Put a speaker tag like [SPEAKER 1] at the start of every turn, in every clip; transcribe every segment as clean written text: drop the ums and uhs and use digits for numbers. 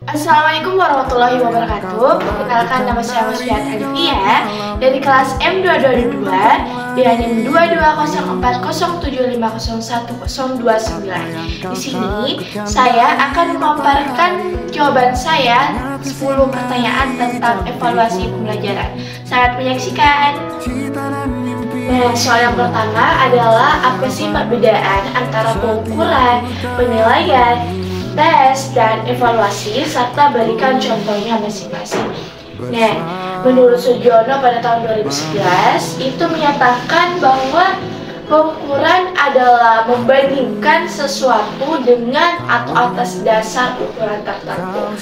[SPEAKER 1] Assalamualaikum warahmatullahi wabarakatuh. Perkenalkan, nama saya Musfiat Alifia dari kelas M222 dengan NIM 220407501029. Di sini saya akan memaparkan jawaban saya 10 pertanyaan tentang evaluasi pembelajaran. Selamat menyaksikan. Nah, soal yang pertama adalah apa sih perbedaan antara pengukuran, penilaian, tes, dan evaluasi, serta berikan contohnya masing-masing. Nah, menurut Sugiono pada tahun 2011 itu menyatakan bahwa pengukuran adalah membandingkan sesuatu dengan atau atas dasar ukuran tertentu.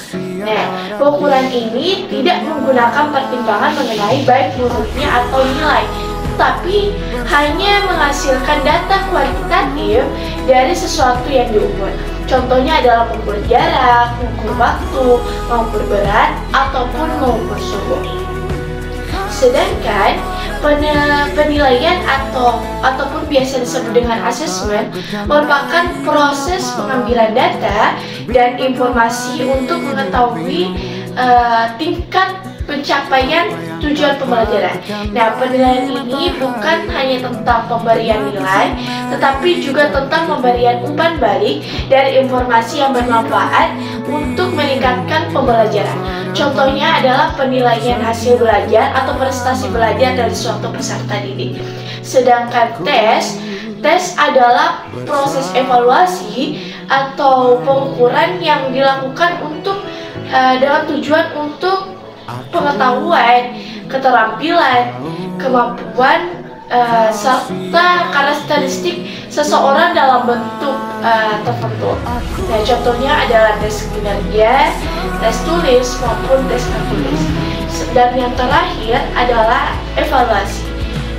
[SPEAKER 1] Nah, pengukuran ini tidak menggunakan pertimbangan mengenai baik muridnya atau nilai, tapi hanya menghasilkan data kuantitatif dari sesuatu yang diukur. Contohnya adalah mengukur jarak, mengukur waktu, mengukur berat, ataupun mengukur suhu. Sedangkan penilaian ataupun biasa disebut dengan asesmen merupakan proses pengambilan data dan informasi untuk mengetahui tingkat pencapaian tujuan pembelajaran. Nah, penilaian ini bukan hanya tentang pemberian nilai, tetapi juga tentang pemberian umpan balik dari informasi yang bermanfaat untuk meningkatkan pembelajaran. Contohnya adalah penilaian hasil belajar atau prestasi belajar dari suatu peserta didik. Sedangkan tes adalah proses evaluasi atau pengukuran yang dilakukan untuk dalam tujuan untuk pengetahuan, keterampilan, kemampuan, serta karakteristik seseorang dalam bentuk tertentu. Nah, contohnya adalah tes kinerja, tes tulis, maupun tes tertulis. Dan yang terakhir adalah evaluasi.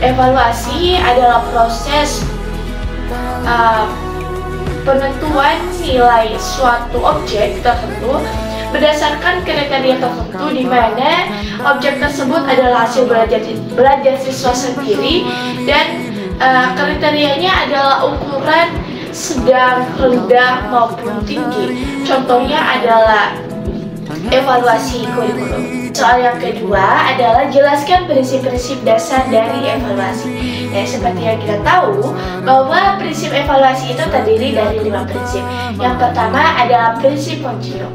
[SPEAKER 1] Evaluasi adalah proses penentuan nilai suatu objek tertentu berdasarkan kriteria tertentu, di mana objek tersebut adalah hasil belajar siswa sendiri dan kriterianya adalah ukuran sedang, rendah, maupun tinggi. Contohnya adalah evaluasi kurikulum. Soal yang kedua adalah jelaskan prinsip-prinsip dasar dari evaluasi. Nah, seperti yang kita tahu bahwa prinsip evaluasi itu terdiri dari 5 prinsip. Yang pertama adalah prinsip kontinuu.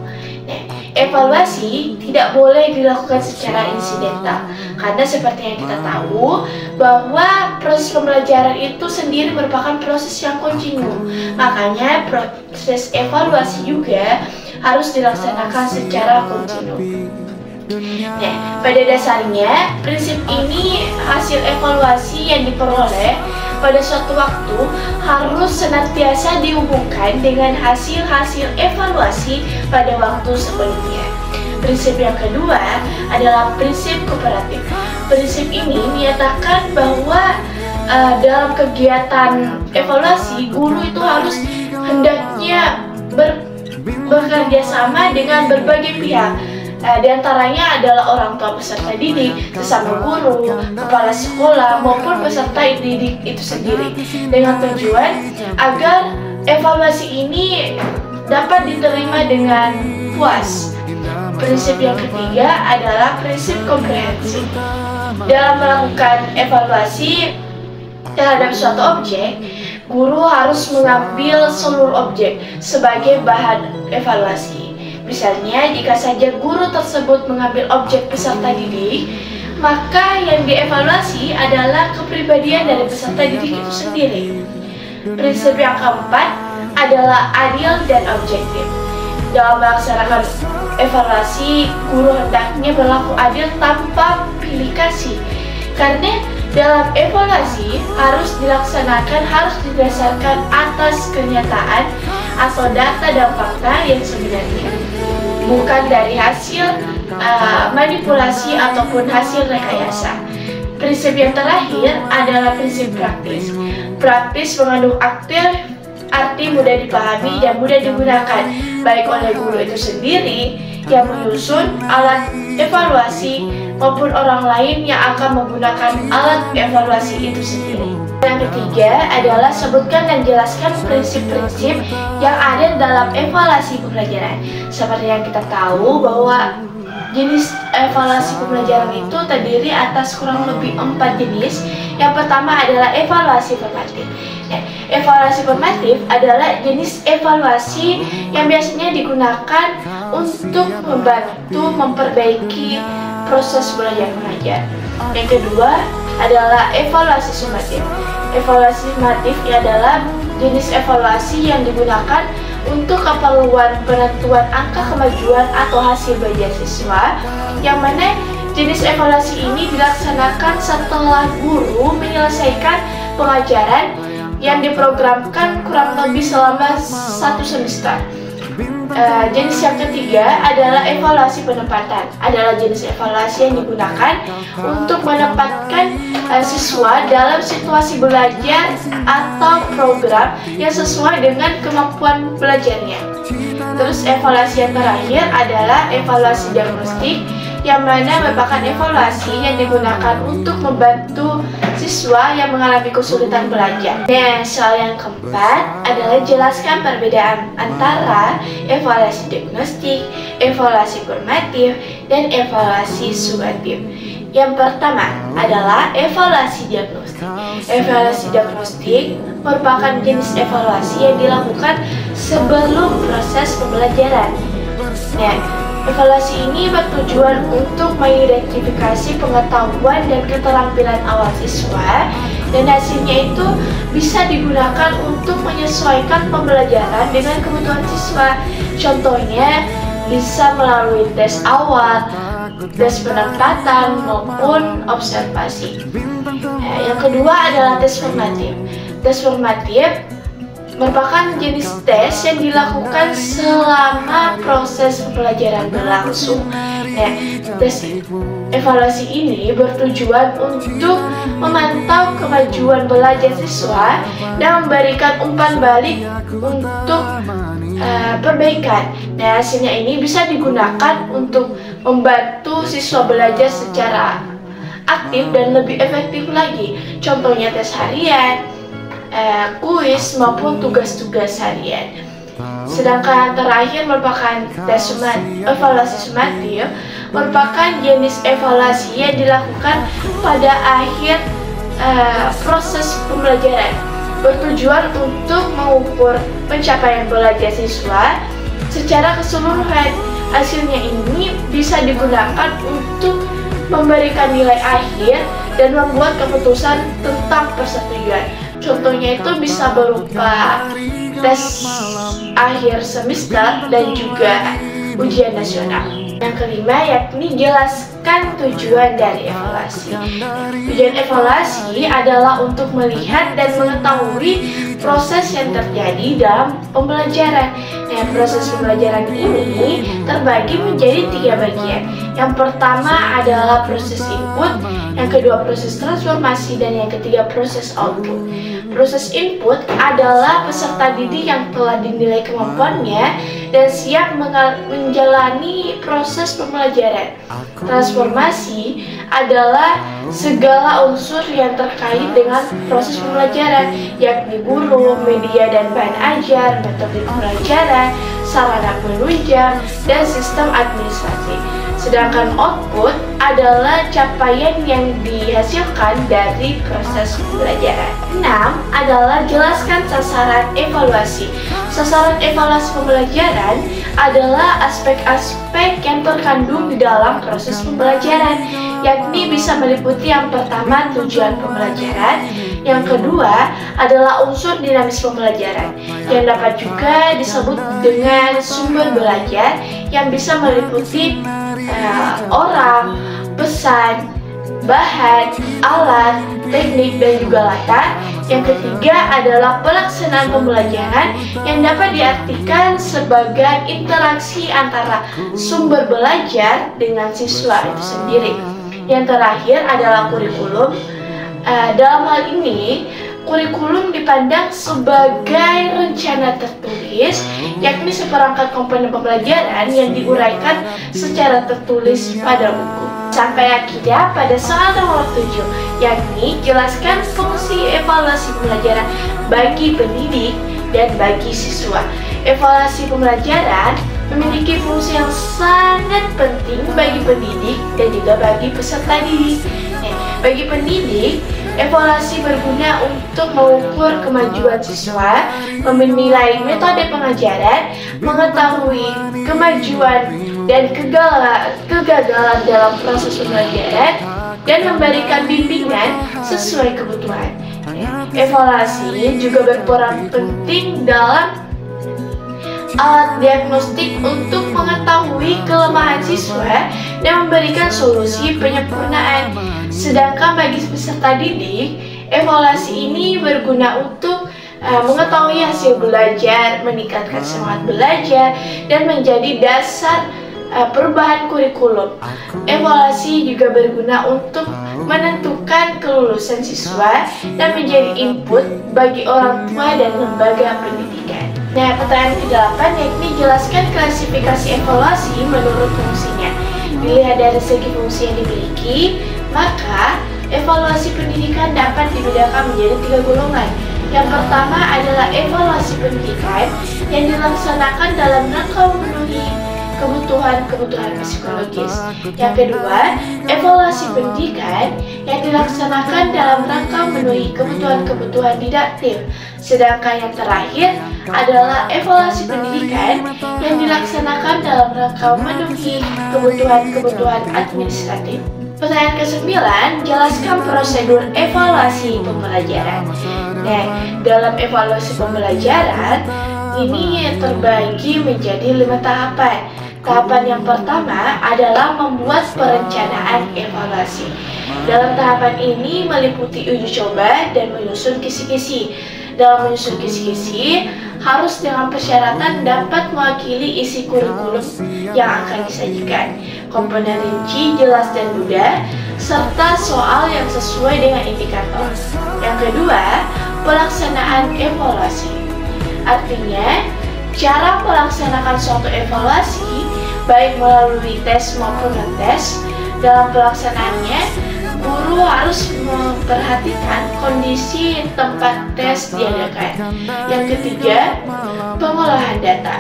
[SPEAKER 1] Evaluasi tidak boleh dilakukan secara insidental, karena seperti yang kita tahu bahwa proses pembelajaran itu sendiri merupakan proses yang kontinu. Makanya proses evaluasi juga harus dilaksanakan secara kontinu. Nah, pada dasarnya prinsip ini hasil evaluasi yang diperoleh pada suatu waktu harus senantiasa dihubungkan dengan hasil-hasil evaluasi pada waktu sebelumnya. Prinsip yang kedua adalah prinsip kooperatif. Prinsip ini menyatakan bahwa dalam kegiatan evaluasi, guru itu harus hendaknya bekerja sama dengan berbagai pihak. Di antaranya adalah orang tua peserta didik, sesama guru, kepala sekolah, maupun peserta didik itu sendiri, dengan tujuan agar evaluasi ini dapat diterima dengan puas. Prinsip yang ketiga adalah prinsip komprehensif. Dalam melakukan evaluasi terhadap suatu objek, guru harus mengambil seluruh objek sebagai bahan evaluasi. Misalnya, jika saja guru tersebut mengambil objek peserta didik, maka yang dievaluasi adalah kepribadian dari peserta didik itu sendiri. Prinsip yang keempat adalah adil dan objektif. Dalam melaksanakan evaluasi, guru hendaknya berlaku adil tanpa pilih kasih, karena dalam evaluasi harus didasarkan atas kenyataan atau data dan fakta yang sebenarnya, bukan dari hasil manipulasi ataupun hasil rekayasa. Prinsip yang terakhir adalah prinsip praktis. Praktis mengandung arti mudah dipahami dan mudah digunakan, baik oleh guru itu sendiri yang menyusun alat evaluasi maupun orang lain yang akan menggunakan alat evaluasi itu sendiri. Yang ketiga adalah sebutkan dan jelaskan prinsip-prinsip yang ada dalam evaluasi pembelajaran. Seperti yang kita tahu bahwa jenis evaluasi pembelajaran itu terdiri atas kurang lebih 4 jenis. Yang pertama adalah evaluasi formatif. Evaluasi formatif adalah jenis evaluasi yang biasanya digunakan untuk membantu memperbaiki proses belajar mengajar. Yang kedua adalah evaluasi sumatif. Evaluasi sumatif adalah jenis evaluasi yang digunakan untuk keperluan penentuan angka kemajuan atau hasil belajar siswa, yang mana jenis evaluasi ini dilaksanakan setelah guru menyelesaikan pengajaran yang diprogramkan kurang lebih selama 1 semester. Jenis yang ketiga adalah evaluasi penempatan. Adalah jenis evaluasi yang digunakan untuk menempatkan siswa dalam situasi belajar atau program yang sesuai dengan kemampuan belajarnya. Terus evaluasi yang terakhir adalah evaluasi diagnostik, yang mana merupakan evaluasi yang digunakan untuk membantu siswa yang mengalami kesulitan belajar. Nah, soal yang keempat adalah jelaskan perbedaan antara evaluasi diagnostik, evaluasi formatif, dan evaluasi sumatif. Yang pertama adalah evaluasi diagnostik. Evaluasi diagnostik merupakan jenis evaluasi yang dilakukan sebelum proses pembelajaran. Nah, evaluasi ini bertujuan untuk mengidentifikasi pengetahuan dan keterampilan awal siswa, dan hasilnya itu bisa digunakan untuk menyesuaikan pembelajaran dengan kebutuhan siswa. Contohnya bisa melalui tes awal, tes penempatan, maupun observasi. Nah, yang kedua adalah tes formatif. Tes formatif merupakan jenis tes yang dilakukan selama proses pembelajaran berlangsung. Nah, tes evaluasi ini bertujuan untuk memantau kemajuan belajar siswa dan memberikan umpan balik untuk perbaikan. Nah, hasilnya ini bisa digunakan untuk membantu siswa belajar secara aktif dan lebih efektif lagi. Contohnya tes harian, kuis, maupun tugas-tugas harian. Sedangkan terakhir merupakan tes evaluasi sumatif, merupakan jenis evaluasi yang dilakukan pada akhir proses pembelajaran, bertujuan untuk mengukur pencapaian belajar siswa secara keseluruhan. Hasilnya ini bisa digunakan untuk memberikan nilai akhir dan membuat keputusan tentang persetujuan. Contohnya itu bisa berupa tes akhir semester dan juga ujian nasional. Yang kelima yakni jelaskan tujuan dari evaluasi. Tujuan evaluasi adalah untuk melihat dan mengetahui proses yang terjadi dalam pembelajaran. Nah, proses pembelajaran ini terbagi menjadi 3 bagian. Yang pertama adalah proses input, yang kedua proses transformasi, dan yang ketiga proses output. Proses input adalah peserta didik yang telah dinilai kemampuannya dan siap menjalani proses pembelajaran. Transformasi adalah segala unsur yang terkait dengan proses pembelajaran, yakni guru, media dan bahan ajar, metode pembelajaran, sarana penunjang, dan sistem administrasi. Sedangkan output adalah capaian yang dihasilkan dari proses pembelajaran. 6 adalah jelaskan sasaran evaluasi. Sasaran evaluasi pembelajaran adalah aspek-aspek yang terkandung di dalam proses pembelajaran, yakni bisa meliputi yang pertama tujuan pembelajaran, yang kedua adalah unsur dinamis pembelajaran, yang dapat juga disebut dengan sumber belajar, yang bisa meliputi orang, pesan, bahan, alat, teknik, dan juga latar. Yang ketiga adalah pelaksanaan pembelajaran, yang dapat diartikan sebagai interaksi antara sumber belajar dengan siswa itu sendiri. Yang terakhir adalah kurikulum. Dalam hal ini, kurikulum dipandang sebagai rencana tertulis, yakni seperangkat komponen pembelajaran yang diuraikan secara tertulis pada buku. Sampailah kita pada soal nomor 7, yakni jelaskan fungsi evaluasi pembelajaran bagi pendidik dan bagi siswa. Evaluasi pembelajaran memiliki fungsi yang sangat penting bagi pendidik dan juga bagi peserta didik. Bagi pendidik, evaluasi berguna untuk mengukur kemajuan siswa, menilai metode pengajaran, mengetahui kemajuan dan kegagalan dalam proses pembelajaran, dan memberikan bimbingan sesuai kebutuhan. Evaluasi juga berperan penting dalam alat diagnostik untuk mengetahui kelemahan siswa dan memberikan solusi penyempurnaan. Sedangkan bagi peserta didik, evaluasi ini berguna untuk mengetahui hasil belajar, meningkatkan semangat belajar, dan menjadi dasar perubahan kurikulum. Evaluasi juga berguna untuk menentukan kelulusan siswa dan menjadi input bagi orang tua dan lembaga pendidikan. Nah, pertanyaan ke-8 yakni jelaskan klasifikasi evaluasi menurut fungsinya. Dilihat dari segi fungsi yang dimiliki, maka evaluasi pendidikan dapat dibedakan menjadi 3 golongan. Yang pertama adalah evaluasi pendidikan yang dilaksanakan dalam rangka memenuhi kebutuhan psikologis. Yang kedua, evaluasi pendidikan yang dilaksanakan dalam rangka memenuhi kebutuhan didaktif. Sedangkan yang terakhir adalah evaluasi pendidikan yang dilaksanakan dalam rangka memenuhi kebutuhan administratif. Pertanyaan ke-9, jelaskan prosedur evaluasi pembelajaran. Nah, dalam evaluasi pembelajaran ini terbagi menjadi 5 tahapan. Tahapan yang pertama adalah membuat perencanaan evaluasi. Dalam tahapan ini meliputi uji coba dan menyusun kisi-kisi. Dalam menyusun kisi-kisi harus dengan persyaratan dapat mewakili isi kurikulum yang akan disajikan, komponen rinci, jelas dan mudah, serta soal yang sesuai dengan indikator. Yang kedua, pelaksanaan evaluasi. Artinya, cara melaksanakan suatu evaluasi, baik melalui tes maupun non-tes. Dalam pelaksanaannya, guru harus memperhatikan kondisi tempat tes diadakan. Yang ketiga, pengolahan data.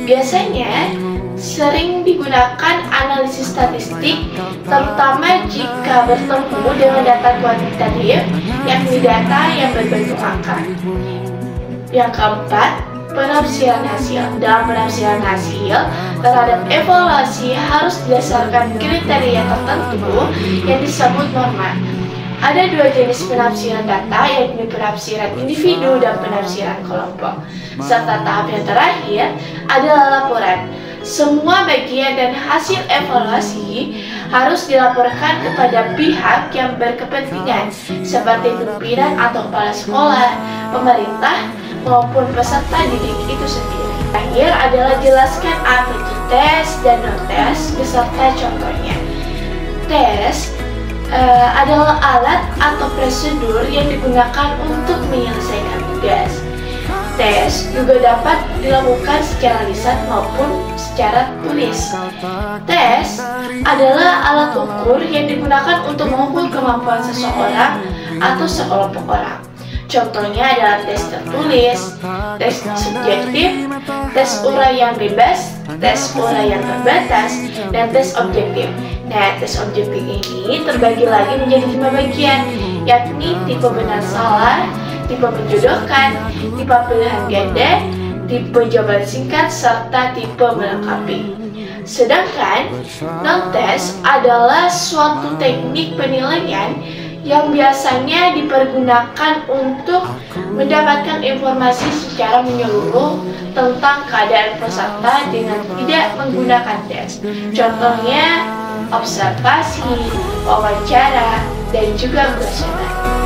[SPEAKER 1] Biasanya sering digunakan analisis statistik, terutama jika bertemu dengan data kuantitatif, yakni data yang berbentuk angka. Yang keempat, penafsiran hasil. Dalam penafsiran hasil terhadap evaluasi harus didasarkan kriteria tertentu yang disebut norma. Ada 2 jenis penafsiran data, yakni penafsiran individu dan penafsiran kelompok. Serta tahap yang terakhir adalah laporan. Semua bagian dan hasil evaluasi harus dilaporkan kepada pihak yang berkepentingan, seperti pimpinan atau kepala sekolah, pemerintah, maupun peserta didik itu sendiri. Terakhir adalah jelaskan apa itu tes dan non-tes beserta contohnya. Tes adalah alat atau prosedur yang digunakan untuk menyelesaikan tugas. Tes juga dapat dilakukan secara lisan maupun secara tulis. Tes adalah alat ukur yang digunakan untuk mengukur kemampuan seseorang atau sekelompok orang. Contohnya adalah tes tertulis, tes subjektif, tes uraian bebas, tes uraian terbatas, dan tes objektif. Nah, tes objektif ini terbagi lagi menjadi 5 bagian, yakni tipe benar salah, tipe menjodohkan, tipe pilihan ganda, tipe jawaban singkat, serta tipe melengkapi. Sedangkan non-tes adalah suatu teknik penilaian yang biasanya dipergunakan untuk mendapatkan informasi secara menyeluruh tentang keadaan peserta dengan tidak menggunakan tes. Contohnya observasi, wawancara, dan juga kuesioner.